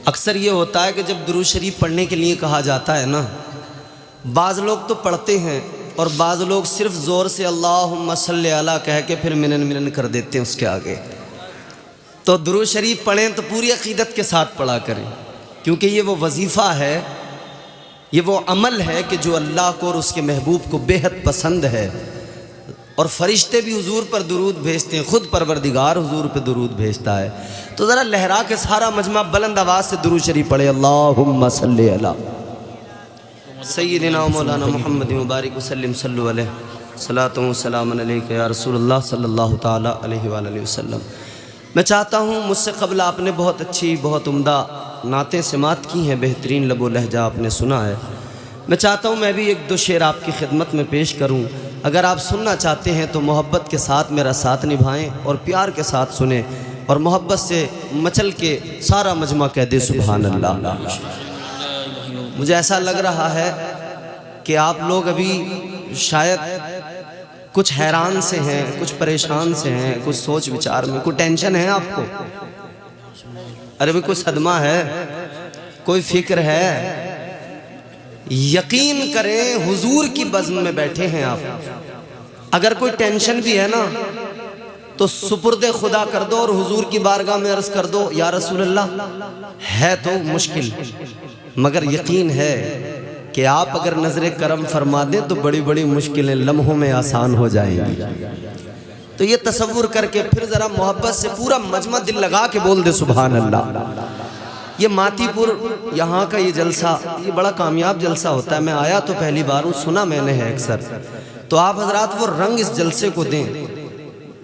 اکثر یہ ہوتا ہے کہ جب درود شریف پڑھنے کے لیے کہا جاتا ہے نا، بعض لوگ تو پڑھتے ہیں اور بعض لوگ صرف زور سے اللہم صلی علی کہہ کے پھر منن منن کر دیتے ہیں اس کے آگے۔ تو درود شریف پڑھیں تو پوری عقیدت کے ساتھ پڑھا کریں، کیونکہ یہ وہ وظیفہ ہے، یہ وہ عمل ہے کہ جو اللہ کو اور اس کے محبوب کو بے حد پسند ہے، اور فرشتے بھی حضور پر درود بھیجتے ہیں، خود پروردگار حضور پہ درود بھیجتا ہے۔ تو ذرا لہرا کے سارا مجمع بلند آواز سے درود شریف پڑھے، اللہم صلی علی سیدنا و مولانا محمد مبارک وسلم صلو علیہ صلاۃ و سلام علیک یا رسول اللہ صلی اللہ تعالیٰ علیہ وآلہ وسلم۔ میں چاہتا ہوں، مجھ سے قبل آپ نے بہت اچھی بہت عمدہ نعتیں سماعت کی ہیں، بہترین لب و لہجہ آپ نے سنا ہے۔ میں چاہتا ہوں میں بھی ایک دو شعر آپ کی خدمت میں پیش کروں۔ اگر آپ سننا چاہتے ہیں تو محبت کے ساتھ میرا ساتھ نبھائیں اور پیار کے ساتھ سنیں، اور محبت سے مچل کے سارا مجمع کہہ دے سبحان اللہ۔ مجھے ایسا لگ رہا ہے کہ آپ لوگ ابھی شاید کچھ حیران سے ہیں، کچھ پریشان سے ہیں، کچھ سوچ وچار میں، کوئی ٹینشن ہے آپ کو؟ ارے بھی کوئی صدمہ ہے، کوئی فکر ہے؟ یقین کریں حضور کی بزم میں بیٹھے ہیں آپ۔ اگر کوئی ٹینشن بھی ہے نا تو سپرد خدا کر دو اور حضور کی بارگاہ میں عرض کر دو، یا رسول اللہ ہے تو مشکل، مگر یقین ہے کہ آپ اگر نظر کرم فرما دیں تو بڑی بڑی مشکلیں لمحوں میں آسان ہو جائیں گی۔ تو یہ تصور کر کے پھر ذرا محبت سے پورا مجمع دل لگا کے بول دے سبحان اللہ۔ یہ ماتی پور یہاں کا یہ جلسہ، یہ بڑا کامیاب جلسہ ہوتا ہے۔ میں آیا تو پہلی بار ہوں، سنا میں نے ہے اکثر، تو آپ حضرات وہ رنگ اس جلسے کو دیں،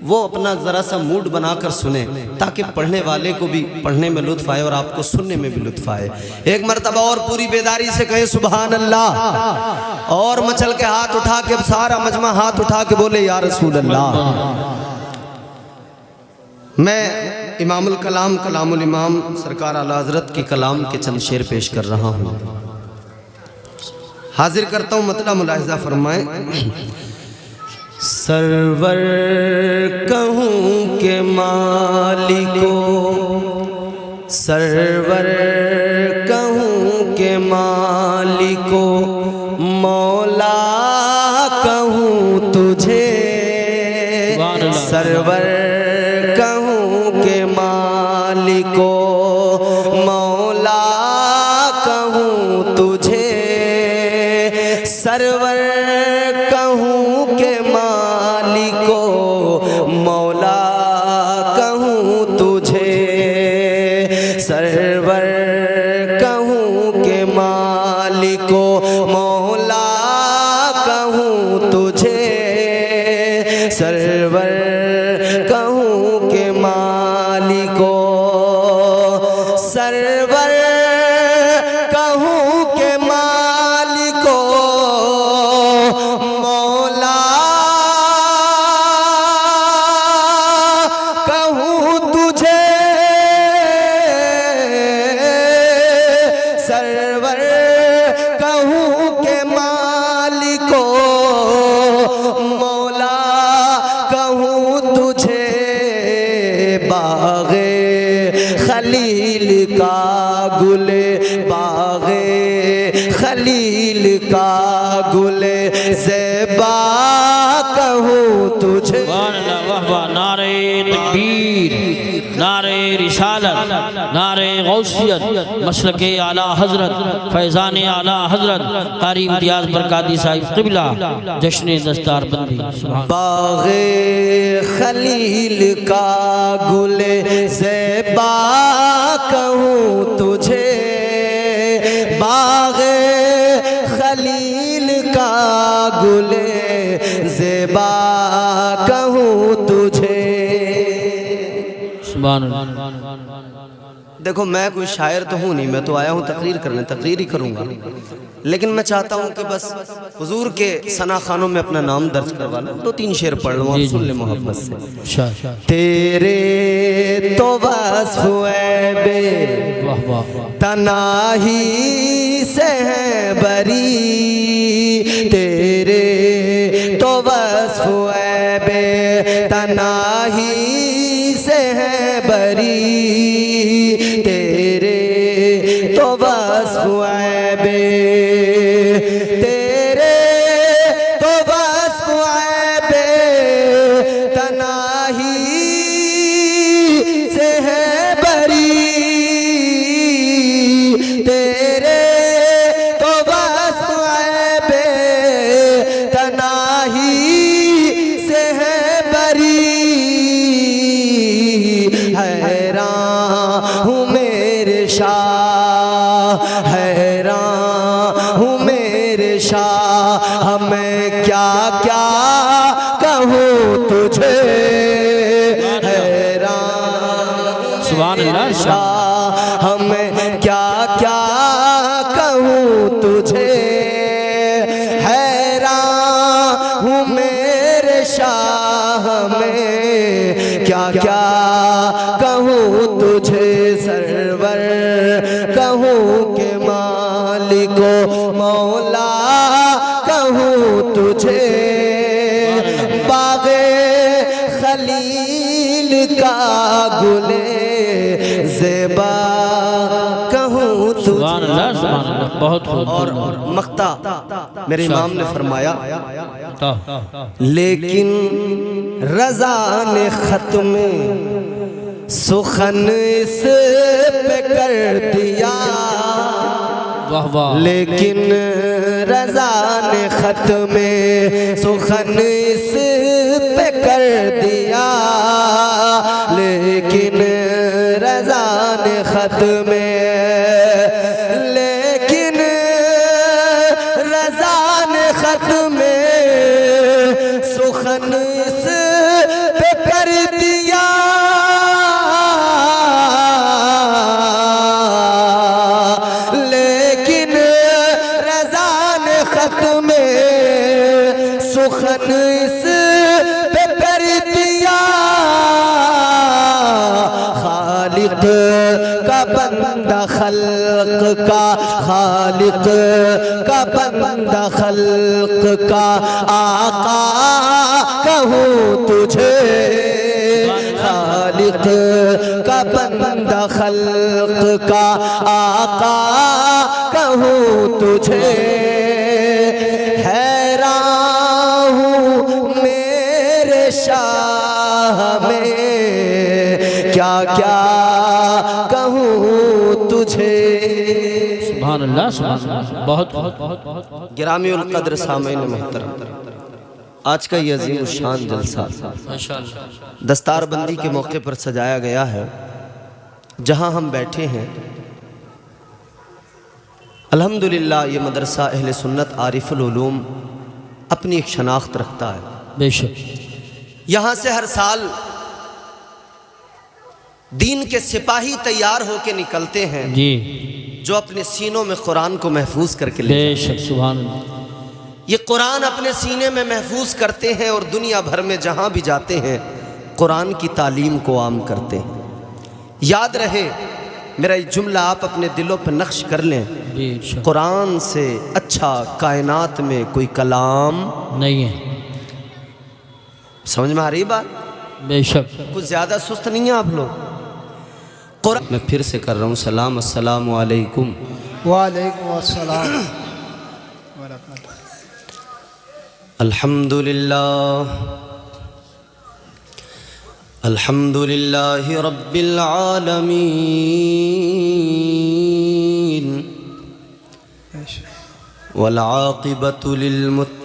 وہ اپنا ذرا سا موڈ بنا کر سنیں، تاکہ پڑھنے والے کو بھی پڑھنے میں لطف آئے اور آپ کو سننے میں بھی لطف آئے۔ ایک مرتبہ اور پوری بیداری سے کہیں سبحان اللہ، اور مچل کے ہاتھ اٹھا کے سارا مجمع ہاتھ اٹھا کے بولے یا رسول اللہ۔ میں امام الکلام کلام الامام سرکار اعلیٰ حضرت کی کلام کے چند شعر پیش کر رہا ہوں، حاضر کرتا ہوں، مطلب ملاحظہ فرمائیں۔ سرور کہوں کہ مالکو، سرور کہوں کہ مالکو، مولا کہوں تجھے، سرور کہوں کہ مالکو، مولا کہوں تجھے، سرور کہوں کہ مالکو، مولا کہوں تجھے، سرور کہوں کہ مالکو، مولا کہوں تجھے، سرور کہوں کہ مالکو، سرور کہوں کہ مالکو، مولا کہوں تجھے، سرور کہوں کہ مالکو، مولا کہوں تجھے، باغ خلیل کا گل، باغ خلیل کا گل زیبا کہوں تجھے۔ نعرہ تکبیر، نعرہ رسالت، نعرہ غوثیت، مسلک اعلیٰ حضرت، فیضان اعلیٰ حضرت قاری امتیاز برکاتی صاحب قبلہ، جشن دستار بندی۔ باغ خلیل کا گل زیبا کہوں تجھے، باغ خلیل کا گل زیبا کہوں تجھے۔ سبحان اللہ۔ دیکھو میں کوئی شاعر تو ہوں نہیں، میں تو آیا ہوں تقریر کرنے، تقریر ہی کروں گا، لیکن میں چاہتا ہوں کہ بس حضور کے ثنا خانوں میں اپنا نام درج کروا لوں، دو تین شعر پڑھ لوں اور سن لیں محبت سے۔ تیرے تو وصف عیب تنہائی سے ہے بری، تیرے تو وصف عیب تنہائی سے ہے بری، تیرے بس عیب تیرے تو بس عیب تنہائی سے ہے بری تیرے تو بس عیب تنہائی سے ہے بری حیران ہوں میرے شاہ حیران ہوں میرے شاہ میں کیا کیا کہوں تجھے حیران سبحان اللہ شاہ ہمیں کیا کیا کہوں تجھے حیران ہوں میرے شاہ میں کیا کیا کہوں تجھے سرور کہوں کہ مالک و مولا کہوں تجھے باغ خلیل کا گلے زیبا کہوں سبحان تجھے اللہ سبحان اللہ بہت اور خوب مقطع میرے امام نے فرمایا تا لیکن رضا نے ختم سخن اس پہ کر دیا واہ واہ لیکن رضا نے ختم سخن اس پہ کر دیا لیکن رضا نے ختم لیکن رضا نے ختم سخن اس پہ کر دیا لیکن رضا نے ختم سخن اس پہ کر دیا خالق کا بندہ خلق کا خالق کا بندہ خلق کا آقا کہوں تجھے خالق کا بندہ خلق کا آقا کہوں تجھے حیران ہوں میرے شاہ میں کیا کیا کہوں تجھے سبحان اللہ سبحان اللہ بہت گرامی القدر سامعین محترم آج کا یہ عظیم الشان جلسہ ماشاءاللہ دستار بندی کے موقع پر سجایا گیا ہے جہاں ہم بیٹھے ہیں الحمدللہ یہ مدرسہ اہل سنت عارف العلوم اپنی ایک شناخت رکھتا ہے بے شک یہاں سے ہر سال دین کے سپاہی تیار ہو کے نکلتے ہیں جی جو اپنے سینوں میں قرآن کو محفوظ کر کے لے بے شک سبحان اللہ یہ قرآن اپنے سینے میں محفوظ کرتے ہیں اور دنیا بھر میں جہاں بھی جاتے ہیں قرآن کی تعلیم کو عام کرتے ہیں یاد رہے میرا یہ جملہ آپ اپنے دلوں پہ نقش کر لیں بے شک قرآن سے اچھا کائنات میں کوئی کلام نہیں ہے سمجھ میں آ رہی بات بے شک کچھ زیادہ سست نہیں ہیں آپ لوگ قرآن میں پھر سے کر رہا ہوں سلام السلام علیکم وعلیکم السلام الحمدللہ الحمدللہ رب العالمین والعاقبۃ للمتقین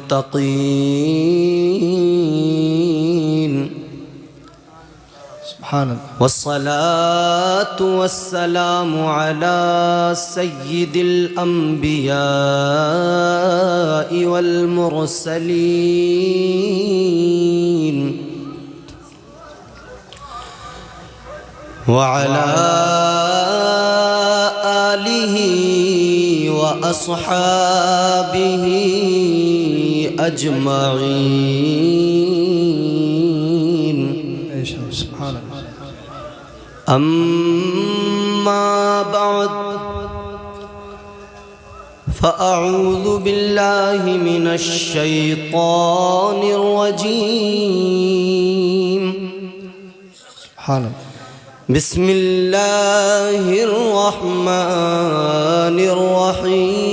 سبحان اللہ والصلاة والسلام على سيد الأنبياء والمرسلين وعلى آله وأصحابه أجمعين سبحان اللہ أما بعد فأعوذ بالله من الشيطان الرجيم سبحان اللہ بسم اللہ الرحمن الرحیم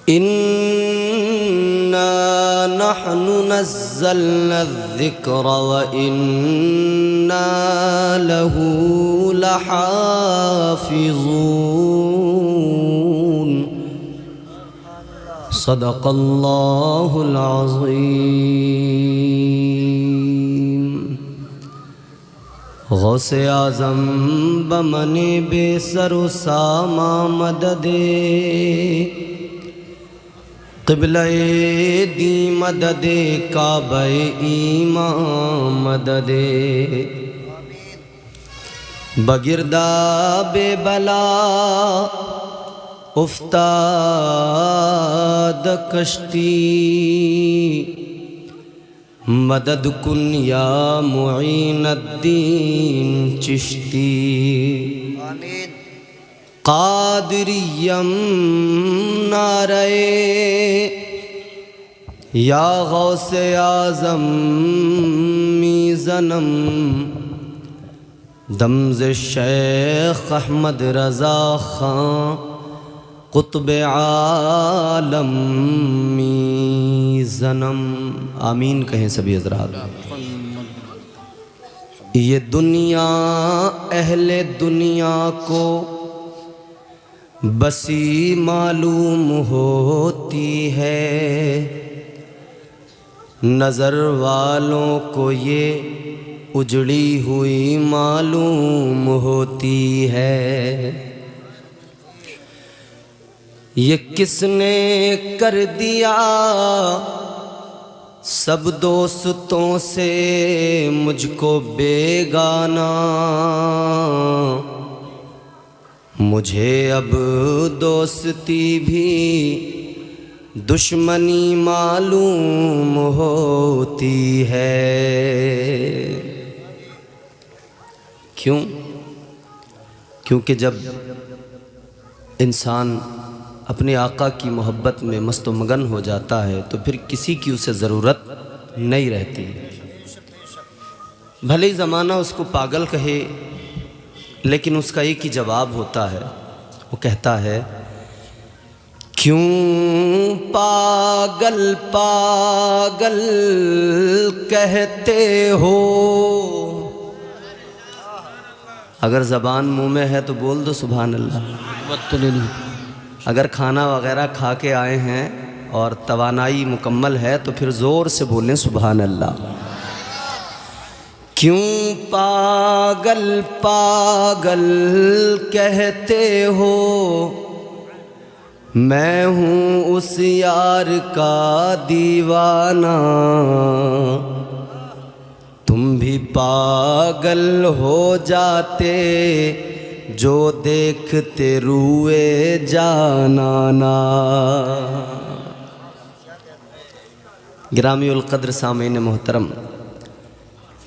اِنَّا نَحْنُ نَزَّلْنَا الذِّكْرَ وَإِنَّا لَهُ لَحَافِظُونَ صدق اللہ العظیم غوث اعظم بمن بے سر و ساما مدد قبلہ دی مدد کعبہ ایمان مدد بگرداب بلا افتاد کشتی مدد کن یا معین الدین چشتی قادریم نعرہ یا غوث اعظم میزنم دمز شیخ احمد رضا خان قطب عالم میزنم آمین کہیں سبھی حضرات یہ دنیا اہل دنیا کو بسی معلوم ہوتی ہے نظر والوں کو یہ اجڑی ہوئی معلوم ہوتی ہے یہ کس نے کر دیا سب دوستوں سے مجھ کو بیگانہ مجھے اب دوستی بھی دشمنی معلوم ہوتی ہے کیوں؟ کیونکہ جب انسان اپنے آقا کی محبت میں مست و مگن ہو جاتا ہے تو پھر کسی کی اسے ضرورت نہیں رہتی بھلے ہی زمانہ اس کو پاگل کہے لیکن اس کا ایک ہی جواب ہوتا ہے وہ کہتا ہے کیوں پاگل پاگل کہتے ہو اگر زبان منہ میں ہے تو بول دو سبحان اللہ اگر کھانا وغیرہ کھا کے آئے ہیں اور توانائی مکمل ہے تو پھر زور سے بولیں سبحان اللہ کیوں پاگل پاگل کہتے ہو میں ہوں اس یار کا دیوانہ تم بھی پاگل ہو جاتے جو دیکھتے روئے جانانا گرامی القدر سامعین محترم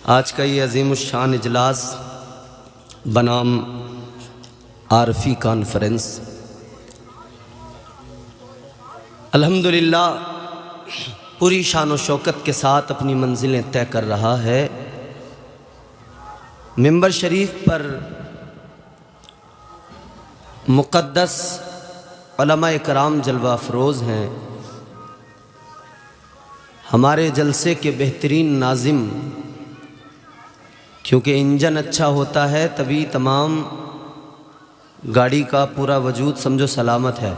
آج کا یہ عظیم الشان اجلاس بنام عارفی کانفرنس الحمدللہ پوری شان و شوکت کے ساتھ اپنی منزلیں طے کر رہا ہے ممبر شریف پر مقدس علماء کرام جلوہ افروز ہیں ہمارے جلسے کے بہترین ناظم کیونکہ انجن اچھا ہوتا ہے تبھی تمام گاڑی کا پورا وجود سمجھو سلامت ہے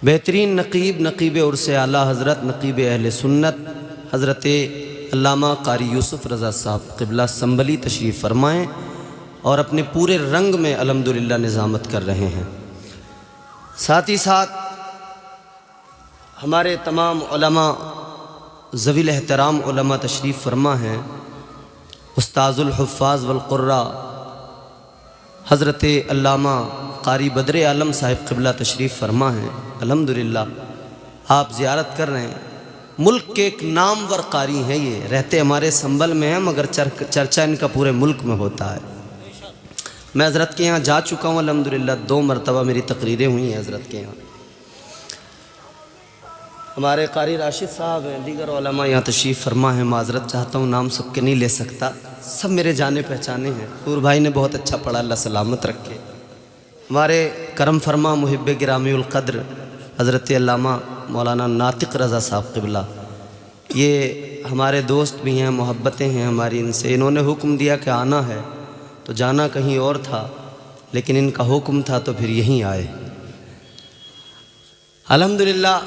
بہترین نقیب عرس اعلیٰ حضرت نقیب اہل سنت حضرت علامہ قاری یوسف رضا صاحب قبلہ سنبھلی تشریف فرمائیں اور اپنے پورے رنگ میں الحمدللہ نظامت کر رہے ہیں ساتھ ہی ساتھ ہمارے تمام علماء ذوی الاحترام علماء تشریف فرما ہیں استاذ الحفاظ والقراء حضرت علامہ قاری بدر عالم صاحب قبلہ تشریف فرما ہیں الحمدللہ آپ زیارت کر رہے ہیں ملک کے ایک نامور قاری ہیں یہ رہتے ہمارے سنبل میں ہیں مگر چرچا ان کا پورے ملک میں ہوتا ہے میں حضرت کے یہاں جا چکا ہوں الحمدللہ 2 مرتبہ میری تقریریں ہوئی ہیں حضرت کے یہاں ہمارے قاری راشد صاحب ہیں، دیگر علماء یہاں تشریف فرما ہیں، معذرت چاہتا ہوں نام سب کے نہیں لے سکتا، سب میرے جانے پہچانے ہیں۔ حور بھائی نے بہت اچھا پڑھا، اللہ سلامت رکھے۔ ہمارے کرم فرما محب گرامی القدر حضرت علامہ مولانا ناطق رضا صاحب قبلہ، یہ ہمارے دوست بھی ہیں، محبتیں ہیں ہماری ان سے۔ انہوں نے حکم دیا کہ آنا ہے تو جانا کہیں اور تھا، لیکن ان کا حکم تھا تو پھر یہیں آئے۔ الحمدللہ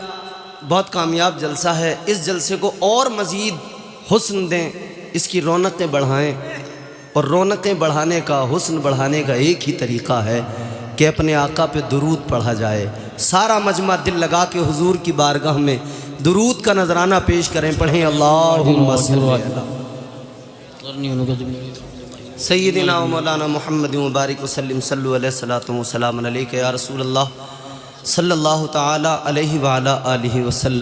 بہت کامیاب جلسہ ہے، اس جلسے کو اور مزید حسن دیں، اس کی رونقیں بڑھائیں، اور رونقیں بڑھانے کا، حسن بڑھانے کا ایک ہی طریقہ ہے کہ اپنے آقا پہ درود پڑھا جائے۔ سارا مجمع دل لگا کے حضور کی بارگاہ میں درود کا نذرانہ پیش کریں، پڑھیں اللہم صلی علی سیدنا و مولانا محمد مبارک وسلم صلو علیہ الصلوۃ والسلام علیک یا رسول اللہ صلی اللہ تعالی علیہ وعلی آلہ وسلم۔